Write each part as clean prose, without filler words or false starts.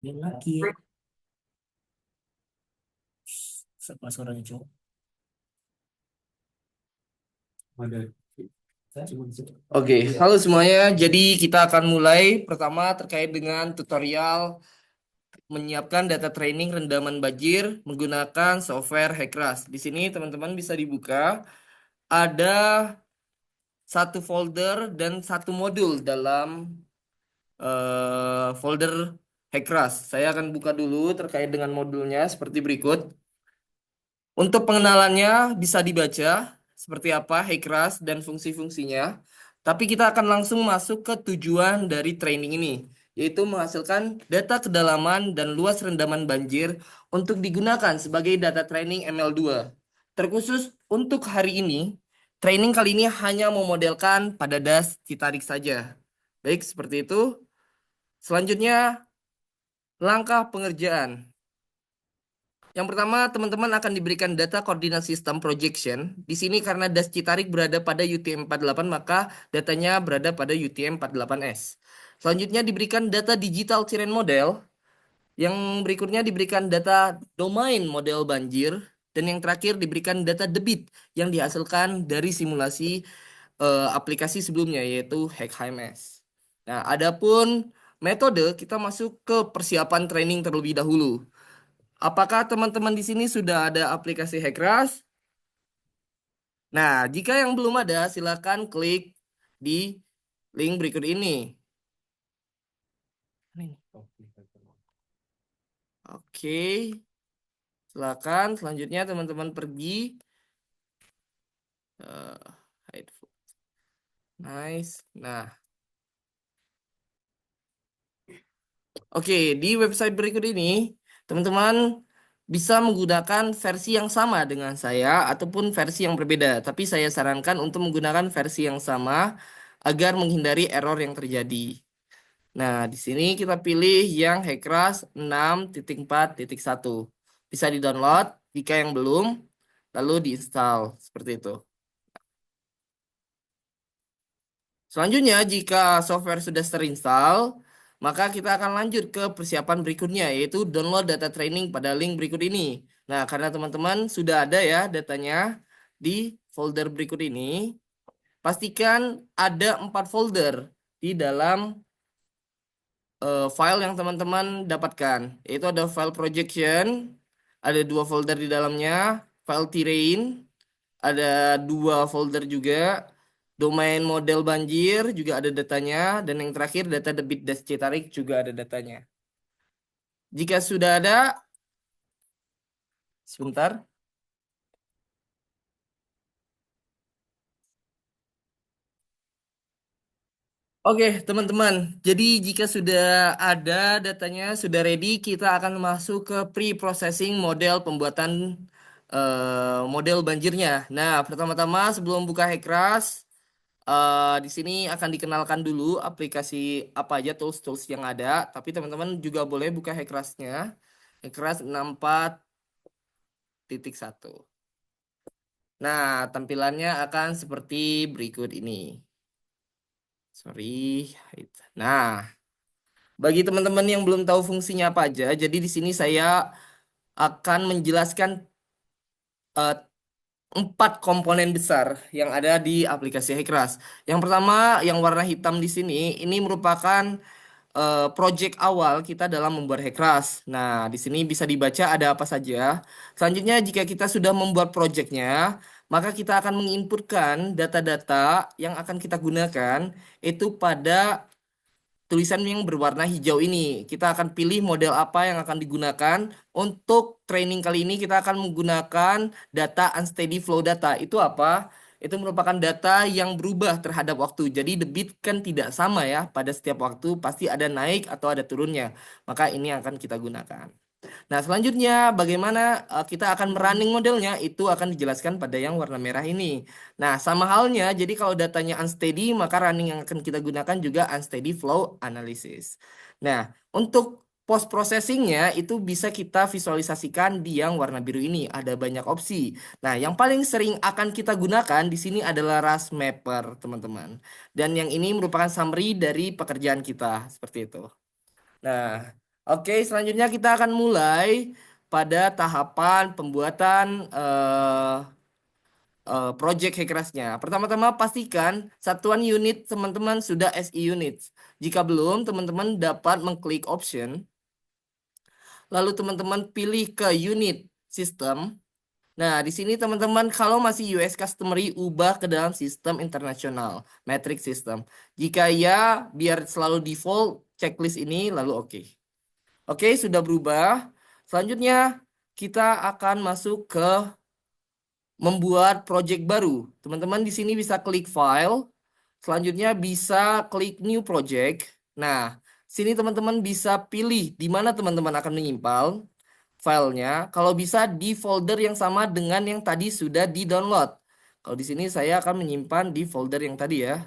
Yang laki siapa suaranya cowok? Ada. Oke, halo semuanya. Jadi kita akan mulai pertama terkait dengan tutorial menyiapkan data training rendaman banjir menggunakan software Hekras. Di sini teman-teman bisa dibuka. Ada satu folder dan satu modul dalam folder Hekras. Saya akan buka dulu terkait dengan modulnya seperti berikut. Untuk pengenalannya bisa dibaca seperti apa Hekras dan fungsi-fungsinya. Tapi kita akan langsung masuk ke tujuan dari training ini, yaitu menghasilkan data kedalaman dan luas rendaman banjir untuk digunakan sebagai data training ML2. Terkhusus untuk hari ini, training kali ini hanya memodelkan pada das Citarik saja. Baik, seperti itu. Selanjutnya, langkah pengerjaan. Yang pertama, teman-teman akan diberikan data koordinat sistem projection. Di sini karena das Citarik berada pada UTM-48, maka datanya berada pada UTM-48S. Selanjutnya diberikan data digital terrain model. Yang berikutnya diberikan data domain model banjir. Dan yang terakhir diberikan data debit yang dihasilkan dari simulasi aplikasi sebelumnya, yaitu HackHMS. Nah, adapun metode, kita masuk ke persiapan training terlebih dahulu. Apakah teman-teman di sini sudah ada aplikasi Hekras? Nah, jika yang belum ada, silakan klik di link berikut ini. Oke, silakan. Selanjutnya teman-teman pergi. eh, hide Nice. Nah, oke, di website berikut ini, teman-teman bisa menggunakan versi yang sama dengan saya ataupun versi yang berbeda. Tapi saya sarankan untuk menggunakan versi yang sama agar menghindari error yang terjadi. Nah, di sini kita pilih yang Hekras 6.4.1. Bisa di-download jika yang belum, lalu diinstal seperti itu. Selanjutnya, jika software sudah terinstall, maka kita akan lanjut ke persiapan berikutnya, yaitu download data training pada link berikut ini. Nah, karena teman-teman sudah ada ya datanya di folder berikut ini, pastikan ada 4 folder di dalam file yang teman-teman dapatkan, yaitu ada file projection, ada 2 folder di dalamnya, file terrain, ada 2 folder juga, domain model banjir juga ada datanya, dan yang terakhir data debit das Citarik juga ada datanya. Jika sudah ada, sebentar. Oke, teman-teman. Jadi jika sudah ada datanya, sudah ready, kita akan masuk ke pre-processing model pembuatan model banjirnya. Nah, pertama-tama sebelum buka Hekras, di sini akan dikenalkan dulu aplikasi apa aja tools-tools yang ada. Tapi teman-teman juga boleh buka Hekrasnya. Hekras 64.1. Nah, tampilannya akan seperti berikut ini. Sorry. Nah, bagi teman-teman yang belum tahu fungsinya apa aja, jadi di sini saya akan menjelaskan eh, 4 komponen besar yang ada di aplikasi Hekras. Yang pertama, yang warna hitam di sini, ini merupakan project awal kita dalam membuat Hekras. Nah, di sini bisa dibaca ada apa saja. Selanjutnya, jika kita sudah membuat projectnya, maka kita akan menginputkan data-data yang akan kita gunakan itu pada tulisan yang berwarna hijau ini. Kita akan pilih model apa yang akan digunakan. Untuk training kali ini kita akan menggunakan data unsteady flow data. Itu apa? Itu merupakan data yang berubah terhadap waktu. Jadi debit kan tidak sama ya pada setiap waktu, pasti ada naik atau ada turunnya. Maka ini akan kita gunakan. Nah, selanjutnya bagaimana kita akan merunning modelnya itu akan dijelaskan pada yang warna merah ini. Nah, sama halnya, jadi kalau datanya unsteady, maka running yang akan kita gunakan juga unsteady flow analysis. Nah, untuk post processingnya itu bisa kita visualisasikan di yang warna biru ini. Ada banyak opsi. Nah, yang paling sering akan kita gunakan di sini adalah RAS Mapper, teman-teman. Dan yang ini merupakan summary dari pekerjaan kita, seperti itu. Nah, Oke, selanjutnya kita akan mulai pada tahapan pembuatan project Hackerasnya. Pertama-tama pastikan satuan unit teman-teman sudah SI units. Jika belum, teman-teman dapat mengklik option, lalu teman-teman pilih ke unit sistem. Nah, di sini teman-teman kalau masih US customary ubah ke dalam sistem internasional, metric system. Jika ya, biar selalu default checklist ini lalu oke. Oke, sudah berubah. Selanjutnya kita akan masuk ke membuat project baru. Teman-teman di sini bisa klik file, selanjutnya bisa klik new project. Nah, sini teman-teman bisa pilih di mana teman-teman akan menyimpan filenya. Kalau bisa di folder yang sama dengan yang tadi sudah di-download. Kalau di sini saya akan menyimpan di folder yang tadi ya.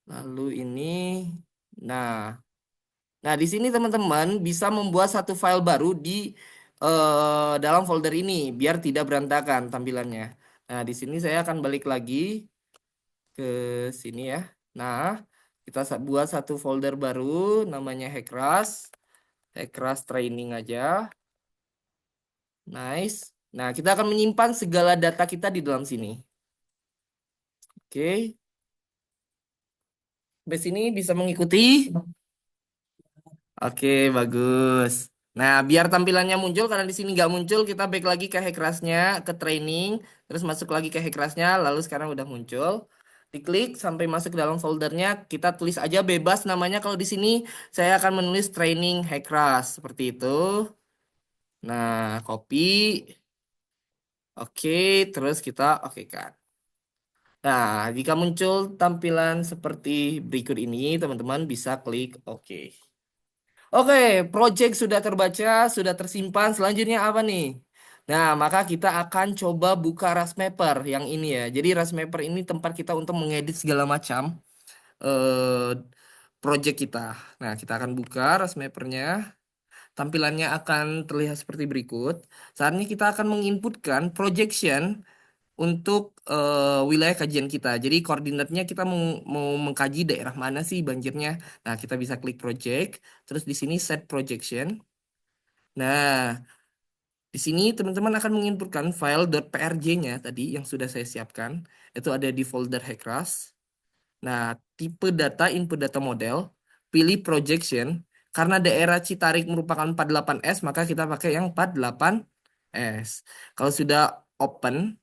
Lalu ini, nah, nah di sini teman-teman bisa membuat satu file baru di dalam folder ini biar tidak berantakan tampilannya. Nah, di sini saya akan balik lagi ke sini ya. Nah, kita buat satu folder baru namanya Hackras. Hackras training aja. Nice. Nah, kita akan menyimpan segala data kita di dalam sini. Oke. Sampai sini bisa mengikuti. Oke, bagus. Nah, biar tampilannya muncul, karena di sini nggak muncul, kita back lagi ke Hackrasnya, ke training, terus masuk lagi ke Hackrasnya, lalu sekarang udah muncul. Diklik sampai masuk ke dalam foldernya, kita tulis aja bebas namanya. Kalau di sini saya akan menulis training Hackras seperti itu. Nah, copy. Oke, terus kita oke kan. Nah, jika muncul tampilan seperti berikut ini, teman-teman bisa klik OK. Oke, project sudah terbaca, sudah tersimpan. Selanjutnya apa nih? Nah, maka kita akan coba buka Rasmapper yang ini ya. Jadi Rasmapper ini tempat kita untuk mengedit segala macam eh, project kita. Nah, kita akan buka Rasmappernya. Tampilannya akan terlihat seperti berikut. Saatnya kita akan menginputkan projection untuk wilayah kajian kita. Jadi koordinatnya kita mau mengkaji daerah mana sih banjirnya. Nah, kita bisa klik project, terus di sini set projection. Nah, di sini teman-teman akan menginputkan file .prj-nya tadi yang sudah saya siapkan. Itu ada di folder Hackras. Nah, tipe data input data model, pilih projection. Karena daerah Citarik merupakan 48S, maka kita pakai yang 48S. Kalau sudah open,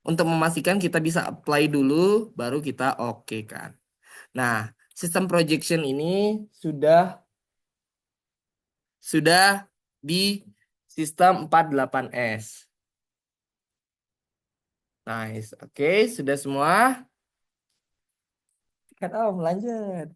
untuk memastikan kita bisa apply dulu, baru kita oke kan. Nah, sistem projection ini sudah sudah di sistem 48S. Nice. Oke, sudah semua. Kan Om, lanjut.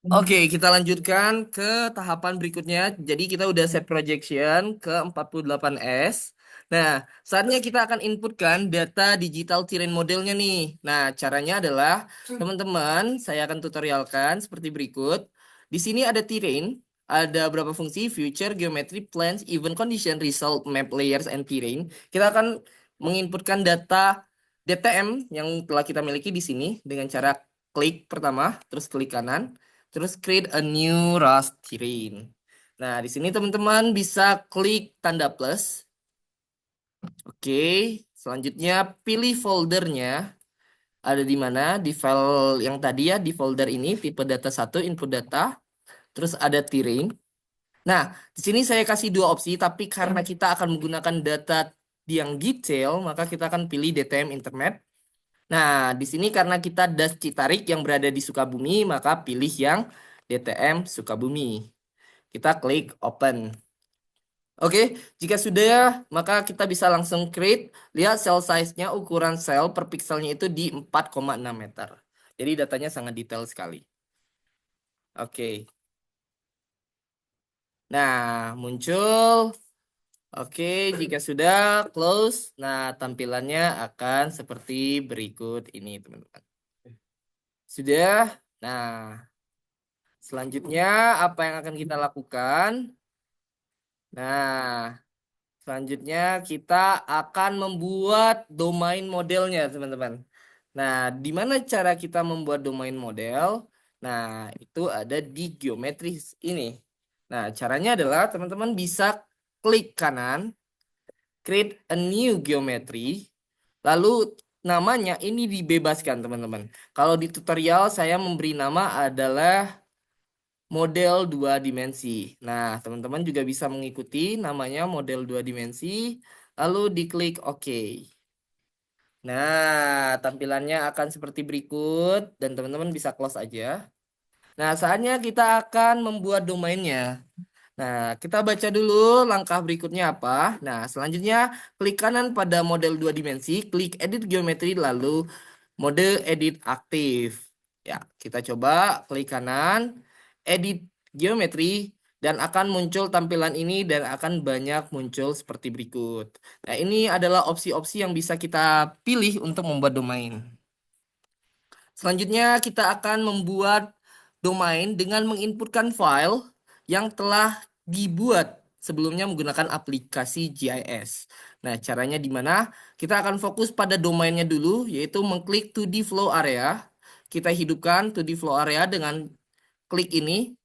Oke, kita lanjutkan ke tahapan berikutnya. Jadi kita udah set projection ke 48S. Nah, saatnya kita akan inputkan data digital terrain modelnya nih. Nah, caranya adalah teman-teman, saya akan tutorialkan seperti berikut. Di sini ada terrain, ada berapa fungsi, future, geometry, plans, event condition, result, map, layers, and terrain. Kita akan menginputkan data DTM yang telah kita miliki di sini dengan cara klik pertama, terus klik kanan. Terus create a new Rust terrain. Nah, di sini teman-teman bisa klik tanda plus. Oke, selanjutnya pilih foldernya. Ada di mana? Di file yang tadi ya, di folder ini tipe data satu input data, terus ada terrain. Nah, di sini saya kasih dua opsi, tapi karena kita akan menggunakan data yang detail, maka kita akan pilih DTM Intermap. Nah, di sini karena kita das Citarik yang berada di Sukabumi, maka pilih yang DTM Sukabumi. Kita klik open. Oke, jika sudah, maka kita bisa langsung create. Lihat cell size-nya, ukuran sel per pixelnya itu di 4,6 meter. Jadi datanya sangat detail sekali. Oke. Nah, muncul. Oke, jika sudah close, nah tampilannya akan seperti berikut ini, teman-teman. Sudah. Nah, selanjutnya apa yang akan kita lakukan? Nah, Selanjutnya kita akan membuat domain modelnya, teman-teman. Nah, di mana cara kita membuat domain model? Nah, itu ada di geometris ini. Nah, caranya adalah teman-teman bisa klik kanan, create a new geometry, lalu namanya ini dibebaskan, teman-teman. Kalau di tutorial saya memberi nama adalah model dua dimensi. Nah, teman-teman juga bisa mengikuti namanya model dua dimensi, lalu diklik OK. Nah, tampilannya akan seperti berikut dan teman-teman bisa close aja. Nah, saatnya kita akan membuat domainnya. Nah, kita baca dulu langkah berikutnya apa. Nah, selanjutnya klik kanan pada model dua dimensi, klik edit geometri, lalu mode edit aktif. Ya, kita coba klik kanan, edit geometri, dan akan muncul tampilan ini dan akan banyak muncul seperti berikut. Nah, ini adalah opsi-opsi yang bisa kita pilih untuk membuat domain. Selanjutnya kita akan membuat domain dengan menginputkan file yang telah dibuat sebelumnya menggunakan aplikasi GIS. Nah, caranya di mana? Kita akan fokus pada domainnya dulu, yaitu mengklik 2D Flow Area. Kita hidupkan 2D Flow Area dengan klik ini.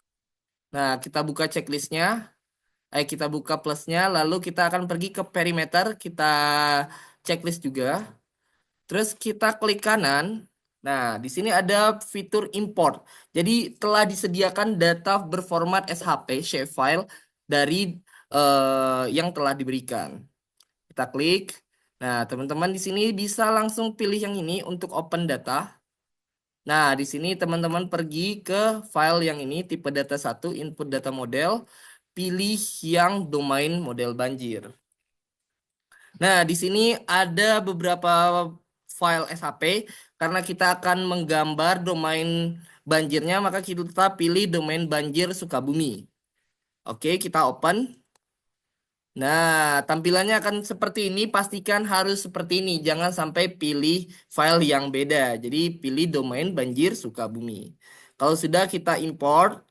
Nah, kita buka checklistnya. Kita buka plusnya, lalu kita akan pergi ke perimeter. Kita checklist juga. Terus kita klik kanan. Nah, di sini ada fitur import. Jadi telah disediakan data berformat SHP, shapefile dari yang telah diberikan. Kita klik. Nah, teman-teman di sini bisa langsung pilih yang ini untuk open data. Nah, di sini teman-teman pergi ke file yang ini, tipe data satu input data model, pilih yang domain model banjir. Nah, di sini ada beberapa file SHP. Karena kita akan menggambar domain banjirnya, maka kita pilih domain banjir Sukabumi. Oke, kita open. Nah, tampilannya akan seperti ini. Pastikan harus seperti ini. Jangan sampai pilih file yang beda. Jadi, pilih domain banjir Sukabumi. Kalau sudah kita import.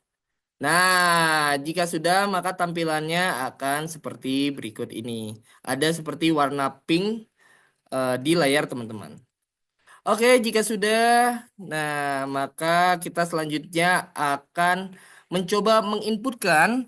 Nah, jika sudah, maka tampilannya akan seperti berikut ini. Ada seperti warna pink di layar teman-teman. Oke, jika sudah, nah maka kita selanjutnya akan mencoba menginputkan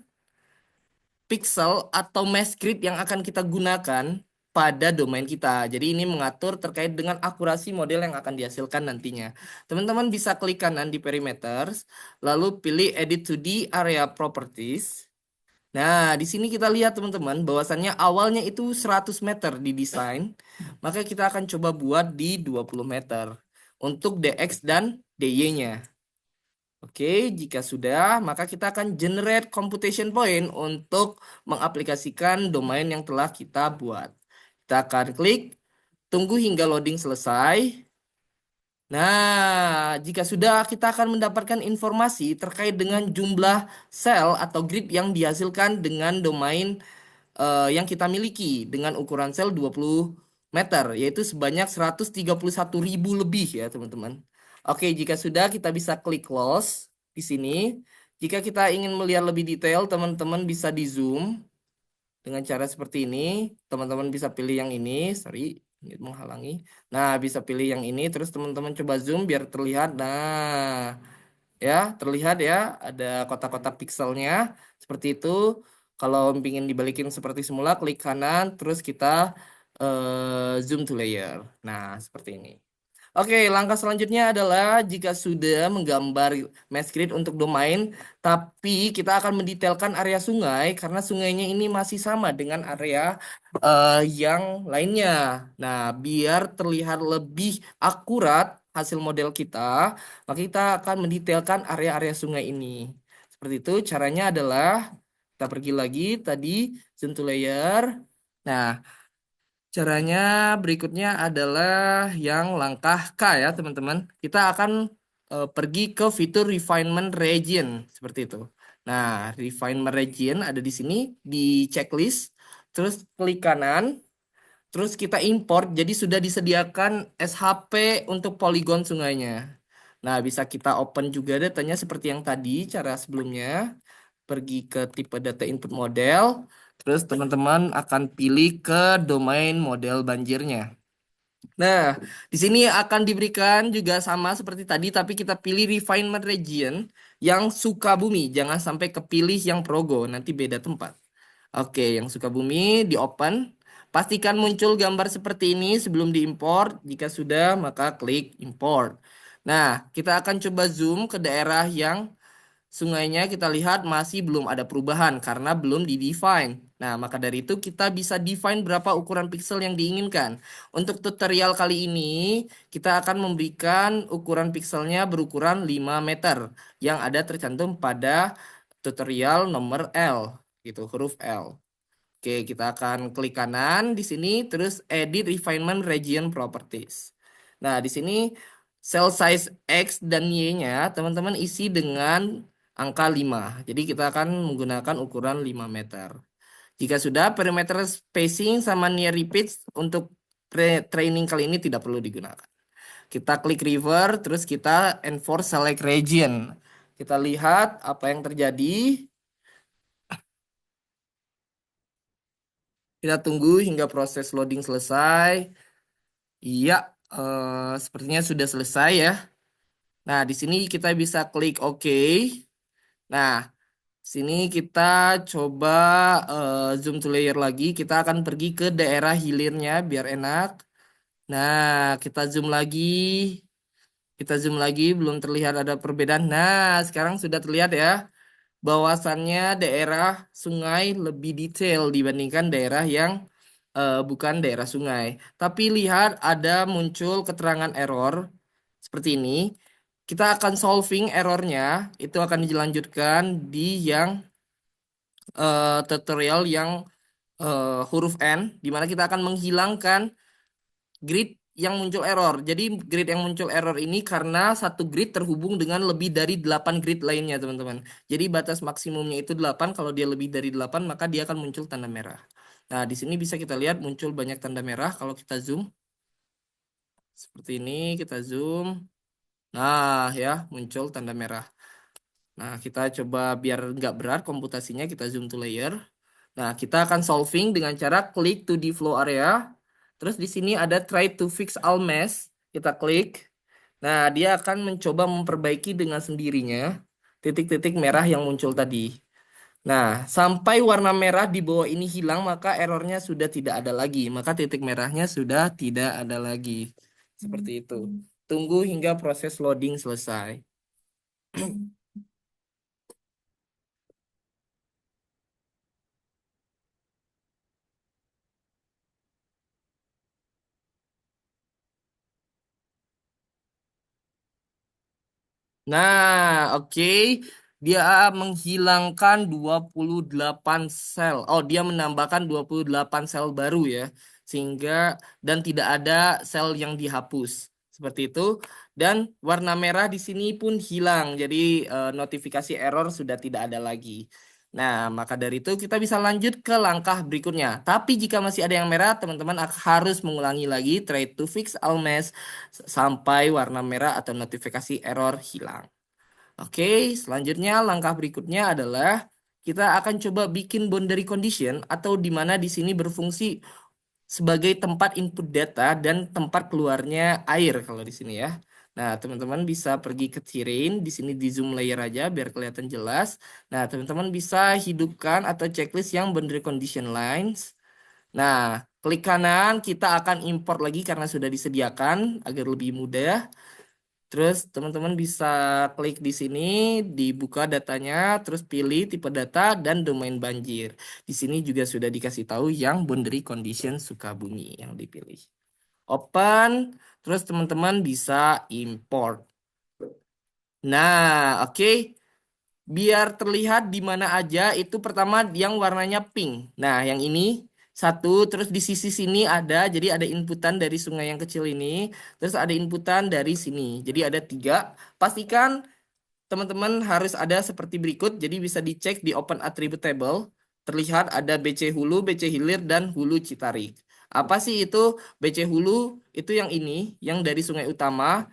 pixel atau mesh script yang akan kita gunakan pada domain kita. Jadi ini mengatur terkait dengan akurasi model yang akan dihasilkan nantinya. Teman-teman bisa klik kanan di perimeters, lalu pilih Edit 2D Area Properties. Nah, di sini kita lihat teman-teman bahwasannya awalnya itu 100 meter di desain, maka kita akan coba buat di 20 meter untuk DX dan DY-nya. Oke, jika sudah, maka kita akan generate computation point untuk mengaplikasikan domain yang telah kita buat. Kita akan klik, tunggu hingga loading selesai. Nah, jika sudah, kita akan mendapatkan informasi terkait dengan jumlah sel atau grid yang dihasilkan dengan domain yang kita miliki dengan ukuran sel 20 meter, yaitu sebanyak 131.000 lebih ya teman-teman. Oke, jika sudah kita bisa klik close di sini. Jika kita ingin melihat lebih detail, teman-teman bisa di zoom dengan cara seperti ini. Teman-teman bisa pilih yang ini, sorry, ini menghalangi. Nah, bisa pilih yang ini, terus teman-teman coba zoom biar terlihat. Nah, ya terlihat ya ada kotak-kotak pixelnya seperti itu. Kalau ingin dibalikin seperti semula, klik kanan terus kita zoom to layer. Nah, seperti ini. Oke, langkah selanjutnya adalah jika sudah menggambar mesh grid untuk domain, tapi kita akan mendetailkan area sungai karena sungainya ini masih sama dengan area yang lainnya. Nah, biar terlihat lebih akurat hasil model kita, maka kita akan mendetailkan area-area sungai ini. Seperti itu, caranya adalah kita pergi lagi tadi zoom to layer. Nah, caranya berikutnya adalah yang langkah K ya teman-teman. Kita akan pergi ke fitur refinement region seperti itu. Nah, refinement region ada di sini di checklist. Terus klik kanan, terus kita import. Jadi sudah disediakan SHP untuk poligon sungainya. Nah, bisa kita open juga datanya seperti yang tadi cara sebelumnya. Pergi ke tipe data input model. Terus teman-teman akan pilih ke domain model banjirnya. Nah, di sini akan diberikan juga sama seperti tadi, tapi kita pilih refinement region yang Sukabumi. Jangan sampai kepilih yang Progo, nanti beda tempat. Oke, yang Sukabumi di open. Pastikan muncul gambar seperti ini sebelum diimport. Jika sudah, maka klik import. Nah, kita akan coba zoom ke daerah yang sungainya kita lihat masih belum ada perubahan karena belum di-define. Nah, maka dari itu kita bisa define berapa ukuran pixel yang diinginkan. Untuk tutorial kali ini, kita akan memberikan ukuran pixelnya berukuran 5 meter yang ada tercantum pada tutorial nomor L, gitu, huruf L. Oke, kita akan klik kanan di sini, terus edit refinement region properties. Nah, di sini cell size X dan Y-nya teman-teman isi dengan angka 5. Jadi kita akan menggunakan ukuran 5 meter. Jika sudah, perimeter spacing sama near repeats untuk training kali ini tidak perlu digunakan. Kita klik river, terus kita enforce select region. Kita lihat apa yang terjadi. Kita tunggu hingga proses loading selesai. Iya, sepertinya sudah selesai ya. Nah, di sini kita bisa klik OK. Nah, sini kita coba zoom to layer lagi. Kita akan pergi ke daerah hilirnya biar enak. Nah, kita zoom lagi. Kita zoom lagi, belum terlihat ada perbedaan. Nah, sekarang sudah terlihat ya. Bahwasannya daerah sungai lebih detail dibandingkan daerah yang bukan daerah sungai. Tapi lihat ada muncul keterangan error seperti ini. Kita akan solving errornya. Itu akan dilanjutkan di yang tutorial yang huruf N, di mana kita akan menghilangkan grid yang muncul error. Jadi grid yang muncul error ini karena satu grid terhubung dengan lebih dari 8 grid lainnya, teman-teman. Jadi batas maksimumnya itu 8. Kalau dia lebih dari 8, maka dia akan muncul tanda merah. Nah, di sini bisa kita lihat muncul banyak tanda merah kalau kita zoom. Seperti ini, kita zoom. Nah, ya, muncul tanda merah. Nah, kita coba biar nggak berat komputasinya, kita zoom to layer. Nah, kita akan solving dengan cara klik to the flow area. Terus di sini ada try to fix all mess. Kita klik. Nah, dia akan mencoba memperbaiki dengan sendirinya titik-titik merah yang muncul tadi. Nah, sampai warna merah di bawah ini hilang, maka errornya sudah tidak ada lagi. Maka titik merahnya sudah tidak ada lagi. Seperti itu. Tunggu hingga proses loading selesai. Nah, oke. Dia menghilangkan 28 sel. Oh, dia menambahkan 28 sel baru ya. Sehingga dan tidak ada sel yang dihapus. Seperti itu. Dan warna merah di sini pun hilang. Jadi notifikasi error sudah tidak ada lagi. Nah, maka dari itu kita bisa lanjut ke langkah berikutnya. Tapi jika masih ada yang merah, teman-teman harus mengulangi lagi try to fix all mess sampai warna merah atau notifikasi error hilang. Oke, selanjutnya langkah berikutnya adalah kita akan coba bikin boundary condition atau di mana di sini berfungsi sebagai tempat input data dan tempat keluarnya air kalau di sini ya. Nah, teman-teman bisa pergi ke terrain, di sini di zoom layer aja biar kelihatan jelas. Nah, teman-teman bisa hidupkan atau checklist yang boundary condition lines. Nah, klik kanan, kita akan import lagi karena sudah disediakan agar lebih mudah. Terus teman-teman bisa klik di sini, dibuka datanya, terus pilih tipe data dan domain banjir. Di sini juga sudah dikasih tahu yang boundary condition Sukabumi yang dipilih. Open, terus teman-teman bisa import. Nah, oke. Biar terlihat di mana aja, itu pertama yang warnanya pink. Nah, yang ini satu, terus di sisi sini ada, jadi ada inputan dari sungai yang kecil ini, terus ada inputan dari sini. Jadi ada tiga. Pastikan teman-teman harus ada seperti berikut, jadi bisa dicek di Open Attribute Table. Terlihat ada BC Hulu, BC Hilir, dan Hulu Citarik. Apa sih itu? BC Hulu itu yang ini, yang dari sungai utama.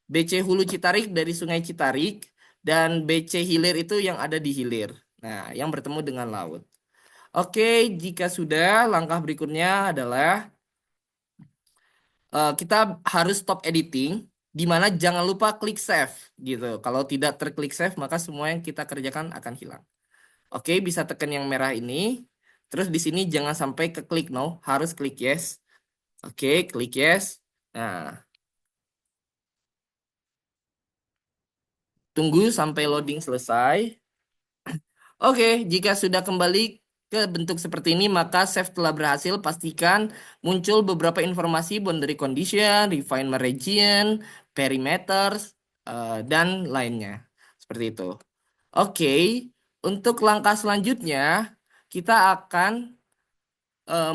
BC Hulu Citarik dari Sungai Citarik dan BC Hilir itu yang ada di hilir. Nah, yang bertemu dengan laut. Oke, jika sudah, langkah berikutnya adalah kita harus stop editing, di mana jangan lupa klik save gitu. Kalau tidak terklik save, maka semua yang kita kerjakan akan hilang. Oke, bisa tekan yang merah ini. Terus di sini jangan sampai ke klik no, harus klik yes. Oke, klik yes. Nah, tunggu sampai loading selesai. Oke, jika sudah kembali ke bentuk seperti ini, maka save telah berhasil. Pastikan muncul beberapa informasi boundary condition, refinement region, perimeters, dan lainnya. Seperti itu. Oke, untuk langkah selanjutnya, kita akan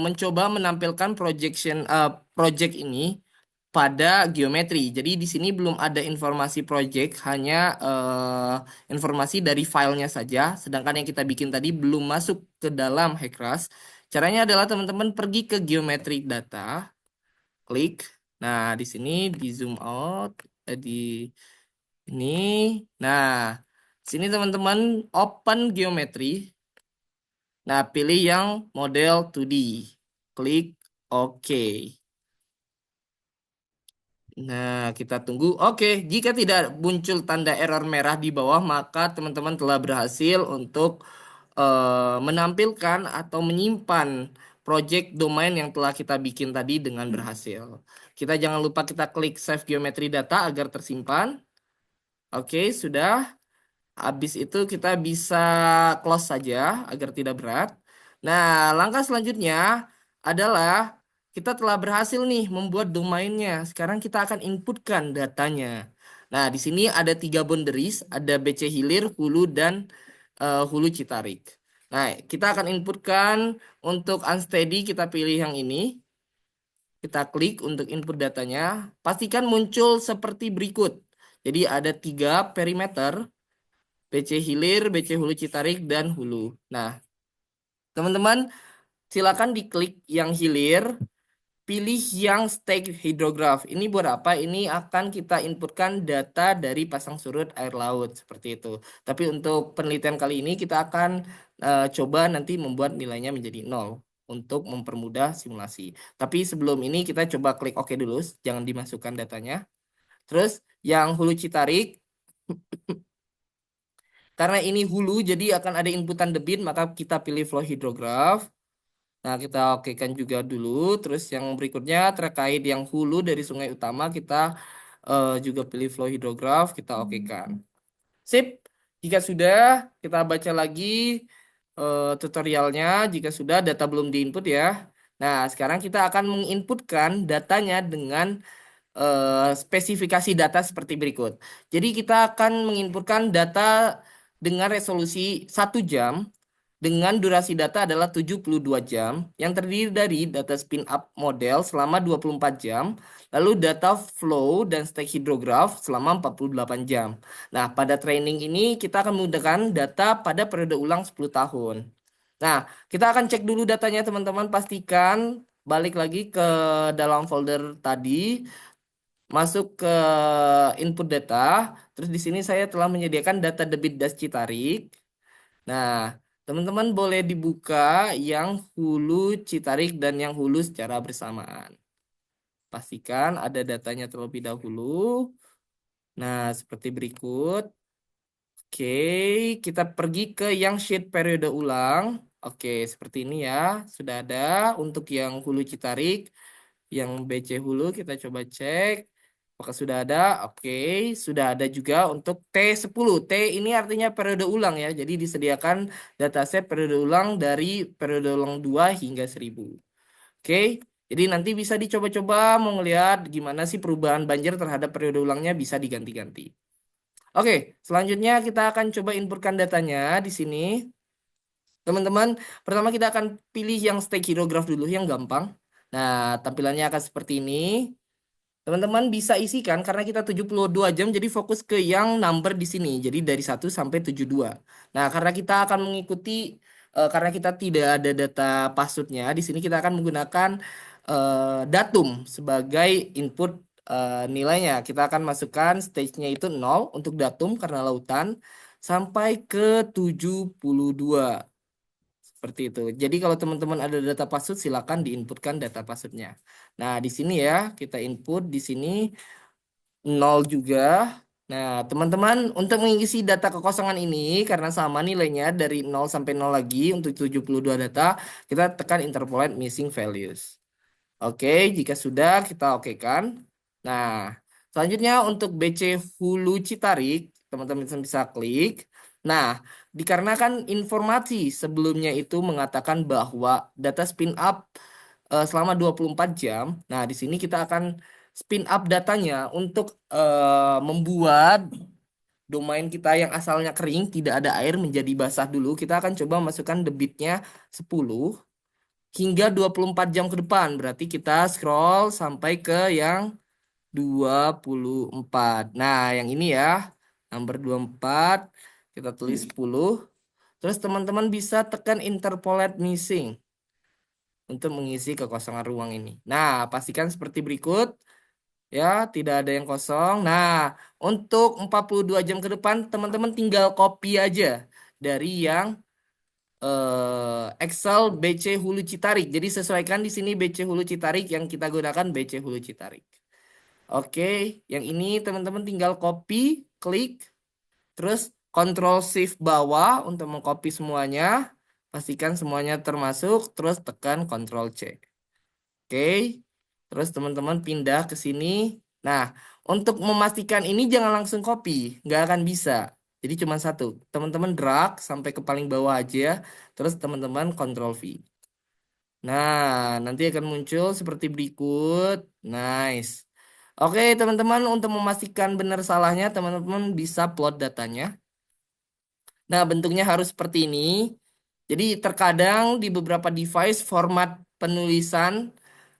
mencoba menampilkan project ini pada geometri. Jadi di sini belum ada informasi project, hanya informasi dari filenya saja. Sedangkan yang kita bikin tadi belum masuk ke dalam Hexras. Caranya adalah teman-teman pergi ke geometric data, klik. Nah, di sini di zoom out, di ini. Nah, sini teman-teman open geometri. Nah, pilih yang model 2D. Klik OK. Nah, kita tunggu. Oke, jika tidak muncul tanda error merah di bawah, maka teman-teman telah berhasil untuk menampilkan atau menyimpan project domain yang telah kita bikin tadi dengan berhasil. Kita jangan lupa kita klik Save Geometry Data agar tersimpan. Oke, sudah. Habis itu kita bisa close saja agar tidak berat. Nah, langkah selanjutnya adalah kita telah berhasil nih membuat domainnya. Sekarang kita akan inputkan datanya. Nah, di sini ada 3 boundaries, ada BC Hilir, Hulu, dan Hulu Citarik. Nah, kita akan inputkan untuk unsteady, kita pilih yang ini. Kita klik untuk input datanya. Pastikan muncul seperti berikut. Jadi ada 3 perimeter. BC Hilir, BC Hulu Citarik, dan Hulu. Nah, teman-teman silakan diklik yang hilir, pilih yang stake hydrograph. Ini buat apa? Ini akan kita inputkan data dari pasang surut air laut seperti itu. Tapi untuk penelitian kali ini kita akan coba nanti membuat nilainya menjadi 0 untuk mempermudah simulasi. Tapi sebelum ini kita coba klik OK dulu, jangan dimasukkan datanya. Terus yang Hulu Citarik, karena ini hulu, jadi akan ada inputan debit, maka kita pilih flow hydrograph. Nah, kita okekan juga dulu. Terus yang berikutnya terkait yang hulu dari sungai utama, kita juga pilih flow hydrograph, kita okekan. Sip. Jika sudah, kita baca lagi tutorialnya. Jika sudah, data belum diinput ya. Nah, sekarang kita akan menginputkan datanya dengan spesifikasi data seperti berikut. Jadi kita akan menginputkan data dengan resolusi 1 jam dengan durasi data adalah 72 jam yang terdiri dari data spin up model selama 24 jam, lalu data flow dan stack hydrograph selama 48 jam. Nah, pada training ini kita akan menggunakan data pada periode ulang 10 tahun. Nah, kita akan cek dulu datanya teman-teman, pastikan balik lagi ke dalam folder tadi, masuk ke input data. Terus di sini saya telah menyediakan data debit das Citarik. Nah, teman-teman boleh dibuka yang hulu Citarik dan yang hulu secara bersamaan. Pastikan ada datanya terlebih dahulu. Nah, seperti berikut. Oke, kita pergi ke yang sheet periode ulang. Oke, seperti ini ya. Sudah ada untuk yang hulu Citarik. Yang BC Hulu kita coba cek. Apakah sudah ada? Oke, sudah ada juga untuk T10. T ini artinya periode ulang ya. Jadi disediakan dataset periode ulang dari periode ulang 2 hingga 1000. Oke, jadi nanti bisa dicoba-coba mau ngelihat gimana sih perubahan banjir terhadap periode ulangnya bisa diganti-ganti. Oke, selanjutnya kita akan coba inputkan datanya di sini. Teman-teman, pertama kita akan pilih yang stake hydrograph dulu yang gampang. Nah, tampilannya akan seperti ini. Teman-teman bisa isikan karena kita 72 jam jadi fokus ke yang number di sini. Jadi dari 1 sampai 72. Nah, karena kita akan mengikuti karena kita tidak ada data passwordnya, di sini kita akan menggunakan datum sebagai input nilainya. Kita akan masukkan stage-nya itu 0 untuk datum karena lautan sampai ke 72. Seperti itu. Jadi kalau teman-teman ada data password silakan diinputkan data passwordnya. Nah, di sini ya kita input di sini 0 juga. Nah, teman-teman untuk mengisi data kekosongan ini karena sama nilainya dari 0 sampai 0 lagi untuk 72 data, kita tekan interpolate missing values. Oke, jika sudah kita oke kan. Nah, selanjutnya untuk BC Hulu Citarik, teman-teman bisa klik. Nah, dikarenakan informasi sebelumnya itu mengatakan bahwa data spin up selama 24 jam. Nah, di sini kita akan spin up datanya untuk membuat domain kita yang asalnya kering, tidak ada air menjadi basah dulu. Kita akan coba masukkan debitnya 10 hingga 24 jam ke depan. Berarti kita scroll sampai ke yang 24. Nah, yang ini ya, number 24, kita tulis 10. Terus teman-teman bisa tekan interpolate missing untuk mengisi kekosongan ruang ini. Nah, pastikan seperti berikut. Ya, tidak ada yang kosong. Nah, untuk 42 jam ke depan, teman-teman tinggal copy aja dari yang Excel BC Hulu Citarik. Jadi sesuaikan di sini BC Hulu Citarik yang kita gunakan BC Hulu Citarik. Oke, yang ini teman-teman tinggal copy, klik, terus Ctrl Shift bawah untuk mengcopy semuanya. Pastikan semuanya termasuk, terus tekan Ctrl C. Oke, terus teman-teman pindah ke sini. Nah, untuk memastikan ini jangan langsung copy, nggak akan bisa. Jadi cuma satu, teman-teman drag sampai ke paling bawah aja, terus teman-teman Ctrl V. Nah, nanti akan muncul seperti berikut. Nice. Oke, teman-teman, untuk memastikan benar salahnya, teman-teman bisa plot datanya. Nah, bentuknya harus seperti ini. Jadi, terkadang di beberapa device format penulisan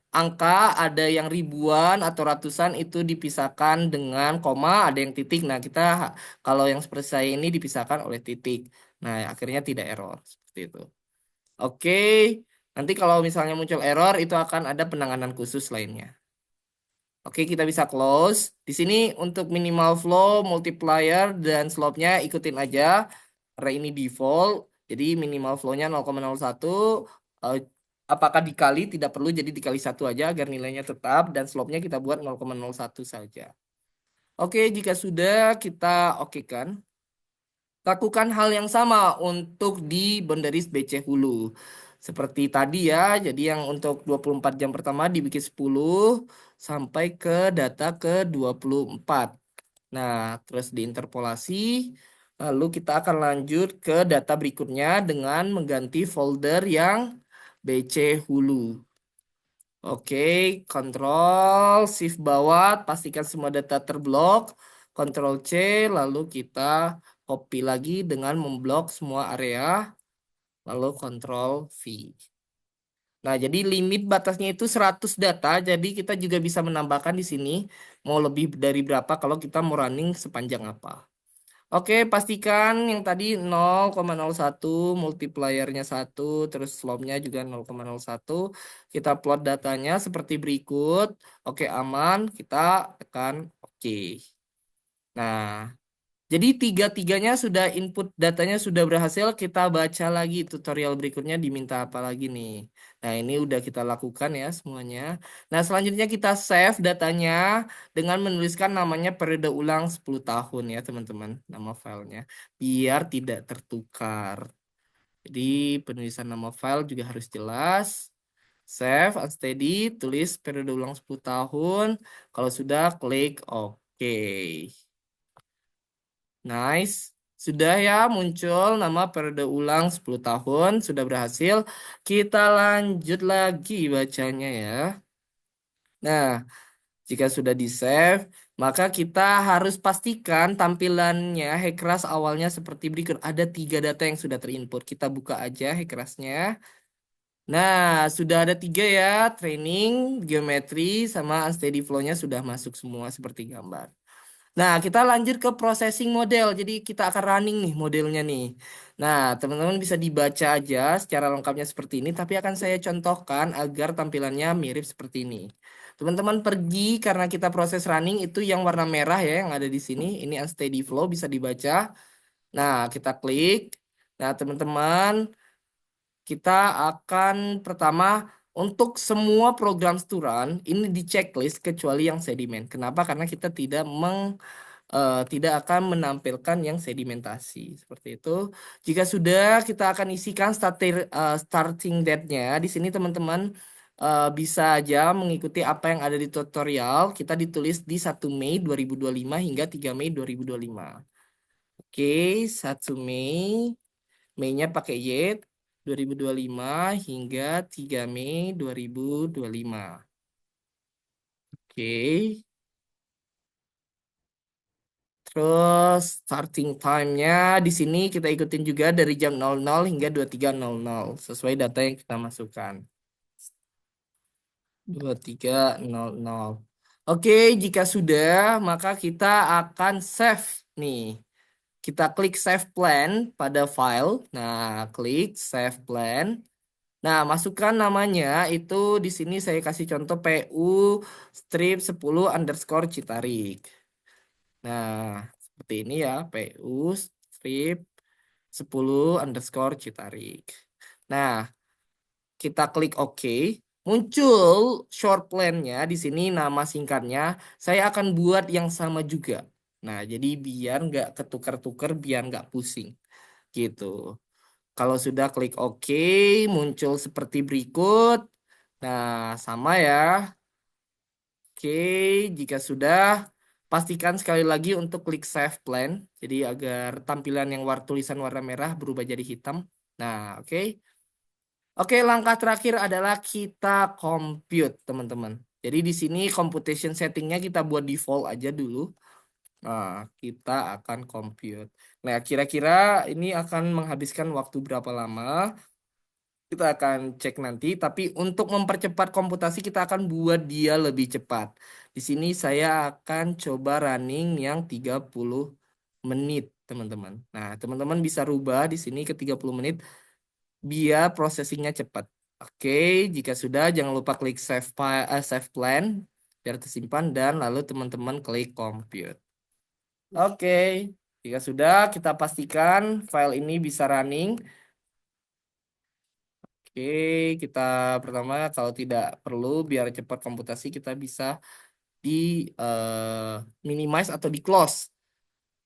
angka ada yang ribuan atau ratusan itu dipisahkan dengan koma, ada yang titik. Nah, kita kalau yang seperti saya ini dipisahkan oleh titik. Nah, akhirnya tidak error seperti itu. Oke, nanti kalau misalnya muncul error itu akan ada penanganan khusus lainnya. Oke, kita bisa close. Di sini untuk minimal flow, multiplier, dan slope-nya ikutin aja. Karena ini default, jadi minimal flow-nya 0,01. eh, Apakah dikali? Tidak perlu, jadi dikali satu aja agar nilainya tetap. Dan slope-nya kita buat 0,01 saja. Oke, jika sudah kita oke kan. Lakukan hal yang sama untuk di Boundaries BC Hulu. Seperti tadi ya, jadi yang untuk 24 jam pertama dibikin 10 sampai ke data ke 24. Nah, terus diinterpolasi, lalu kita akan lanjut ke data berikutnya dengan mengganti folder yang BC Hulu. Oke, Ctrl Shift bawah, pastikan semua data terblok. Ctrl C, lalu kita copy lagi dengan memblok semua area, lalu Ctrl V. Nah, jadi limit batasnya itu 100 data, jadi kita juga bisa menambahkan di sini mau lebih dari berapa kalau kita mau running sepanjang apa. Oke, pastikan yang tadi 0,01, multipliernya 1, terus slope-nya juga 0,01. Kita plot datanya seperti berikut. Oke, aman. Kita tekan oke. Nah, jadi tiga-tiganya sudah input datanya sudah berhasil. Kita baca lagi tutorial berikutnya diminta apa lagi nih. Nah, ini udah kita lakukan ya semuanya. Nah, selanjutnya kita save datanya dengan menuliskan namanya periode ulang 10 tahun ya, teman-teman. Nama filenya. Biar tidak tertukar. Jadi, penulisan nama file juga harus jelas. Save, unsteady, tulis periode ulang 10 tahun. Kalau sudah, klik OK. Nice. Sudah ya muncul nama periode ulang 10 tahun. Sudah berhasil. Kita lanjut lagi bacanya ya. Nah, jika sudah di-save, maka kita harus pastikan tampilannya Hekras awalnya seperti berikut. Ada 3 data yang sudah terinput. Kita buka aja Hekrasnya. Nah, sudah ada 3 ya. Training, geometri, sama unsteady flow-nya sudah masuk semua seperti gambar. Nah, kita lanjut ke processing model. Jadi kita akan running nih modelnya nih. Nah, teman-teman bisa dibaca aja secara lengkapnya seperti ini, tapi akan saya contohkan agar tampilannya mirip seperti ini. Teman-teman pergi karena kita proses running itu yang warna merah ya yang ada di sini. Ini unsteady flow bisa dibaca. Nah, kita klik. Nah, teman-teman kita akan pertama untuk semua program setoran ini di checklist kecuali yang sedimen. Kenapa? Karena kita tidak akan menampilkan yang sedimentasi. Seperti itu. Jika sudah, kita akan isikan starting date-nya. Di sini teman-teman bisa aja mengikuti apa yang ada di tutorial. Kita ditulis di 1 Mei 2025 hingga 3 Mei 2025. Oke, 1 Mei. Mei-nya pakai Y. 2025 hingga 3 Mei 2025. Oke. Terus starting time-nya di sini kita ikutin juga dari jam 00 hingga 23.00 sesuai data yang kita masukkan. 23.00. Oke, jika sudah, maka kita akan save nih. Kita klik save plan pada file. Nah, klik save plan. Nah, masukkan namanya itu di sini saya kasih contoh PU strip 10 underscore Citarik. Nah, seperti ini ya, PU strip 10 underscore Citarik. Nah, kita klik OK. Muncul short plan-nya di sini nama singkatnya. Saya akan buat yang sama juga. Nah, jadi biar nggak ketukar-tukar, biar nggak pusing. Gitu. Kalau sudah klik OK, muncul seperti berikut. Nah, sama ya. Oke, jika sudah, pastikan sekali lagi untuk klik Save Plan. Jadi agar tampilan yang tulisan warna merah berubah jadi hitam. Nah, oke. Oke, langkah terakhir adalah kita compute, teman-teman. Jadi di sini computation settingnya kita buat default aja dulu. Nah, kita akan compute. Nah, kira-kira ini akan menghabiskan waktu berapa lama? Kita akan cek nanti, tapi untuk mempercepat komputasi kita akan buat dia lebih cepat. Di sini saya akan coba running yang 30 menit, teman-teman. Nah, teman-teman bisa rubah di sini ke 30 menit biar processingnya cepat. Oke, jika sudah jangan lupa klik save plan biar tersimpan dan lalu teman-teman klik compute. Oke, jika sudah kita pastikan file ini bisa running. Oke, kita pertama kalau tidak perlu biar cepat komputasi kita bisa di minimize atau di close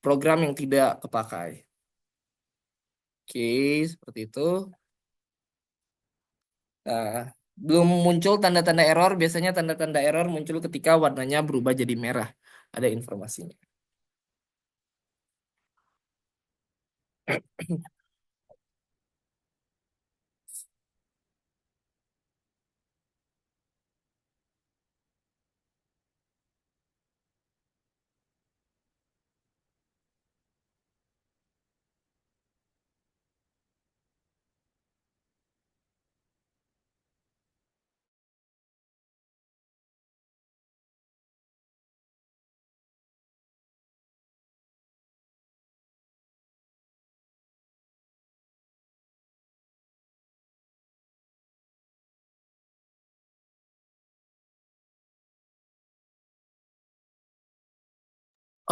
program yang tidak kepakai. Oke, seperti itu. Nah, belum muncul tanda-tanda error. Biasanya tanda-tanda error muncul ketika warnanya berubah jadi merah. Ada informasinya.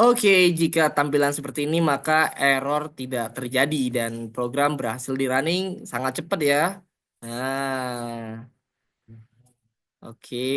Oke, jika tampilan seperti ini maka error tidak terjadi dan program berhasil di running sangat cepat ya. Nah, oke,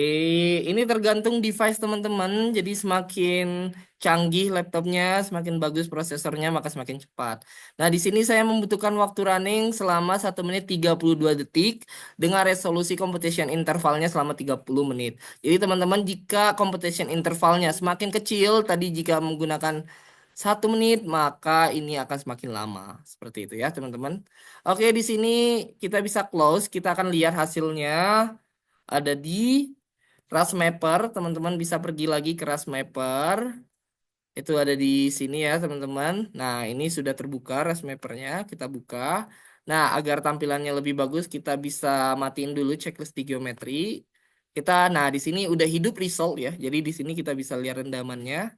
ini tergantung device teman-teman. Jadi semakin canggih laptopnya, semakin bagus prosesornya, maka semakin cepat. Nah, di sini saya membutuhkan waktu running selama 1 menit 32 detik dengan resolusi computation intervalnya selama 30 menit. Jadi teman-teman, jika computation intervalnya semakin kecil, tadi jika menggunakan 1 menit, maka ini akan semakin lama. Seperti itu ya, teman-teman. Oke, di sini kita bisa close. Kita akan lihat hasilnya ada di Rasmapper. Teman-teman bisa pergi lagi ke Rasmapper. Itu ada di sini ya, teman-teman. Nah, ini sudah terbuka Rasmappernya. Kita buka. Nah, agar tampilannya lebih bagus, kita bisa matiin dulu checklist di geometri. Nah, di sini udah hidup result ya. Jadi di sini kita bisa lihat rendamannya.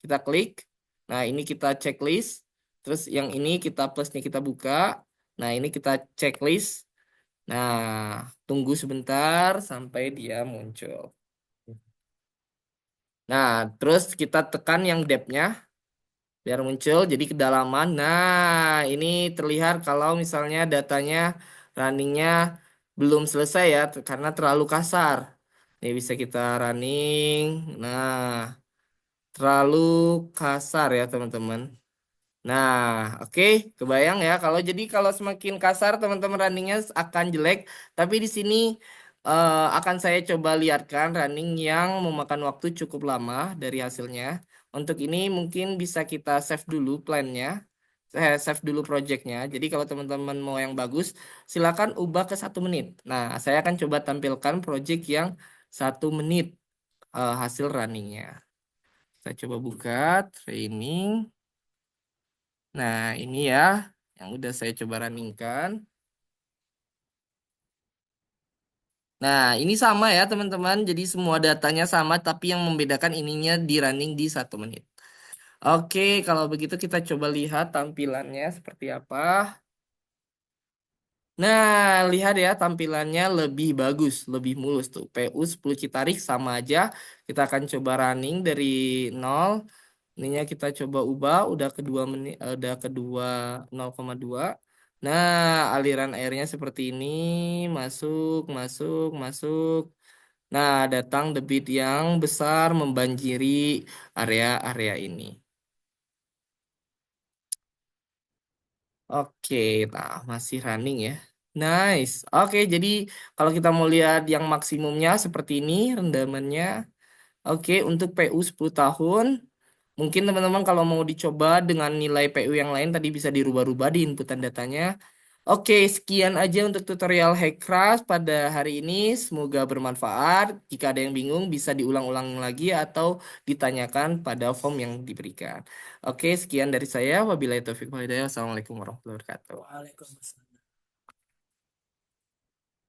Kita klik. Nah, ini kita checklist. Terus yang ini kita plusnya kita buka. Nah, ini kita checklist. Nah, tunggu sebentar sampai dia muncul. Nah, terus kita tekan yang depth-nya biar muncul jadi kedalaman. Nah, ini terlihat kalau misalnya datanya runningnya belum selesai ya karena terlalu kasar. Ini bisa kita running. Nah, terlalu kasar ya teman-teman. Nah, oke, kebayang ya. Kalau semakin kasar teman-teman runningnya akan jelek. Tapi di sini akan saya coba lihatkan running yang memakan waktu cukup lama dari hasilnya. Untuk ini mungkin bisa kita save dulu plannya, save dulu projectnya. Jadi kalau teman-teman mau yang bagus, silakan ubah ke 1 menit. Nah, saya akan coba tampilkan project yang 1 menit hasil runningnya. Saya coba buka training. Nah, ini ya yang udah saya coba runningkan. Nah, ini sama ya teman-teman. Jadi semua datanya sama, tapi yang membedakan ininya di running di 1 menit. Oke, kalau begitu kita coba lihat tampilannya seperti apa. Nah, lihat ya tampilannya lebih bagus, lebih mulus tuh. PU 10 Citarik sama aja. Kita akan coba running dari nol. Ininya kita coba ubah, udah kedua menit, udah kedua 0,2. Nah, aliran airnya seperti ini, masuk, masuk, masuk. Nah, datang debit yang besar membanjiri area-area ini. Oke, nah masih running ya. Nice. Oke, jadi kalau kita mau lihat yang maksimumnya seperti ini rendamannya. Oke, untuk PU 10 tahun. Mungkin teman-teman kalau mau dicoba dengan nilai PU yang lain tadi bisa dirubah-rubah di inputan datanya. Oke, sekian aja untuk tutorial Hackcraft pada hari ini. Semoga bermanfaat. Jika ada yang bingung bisa diulang-ulang lagi atau ditanyakan pada form yang diberikan. Oke, sekian dari saya. Wabillahi taufiq wal hidayah. Wassalamualaikum warahmatullahi wabarakatuh. Waalaikumsalam.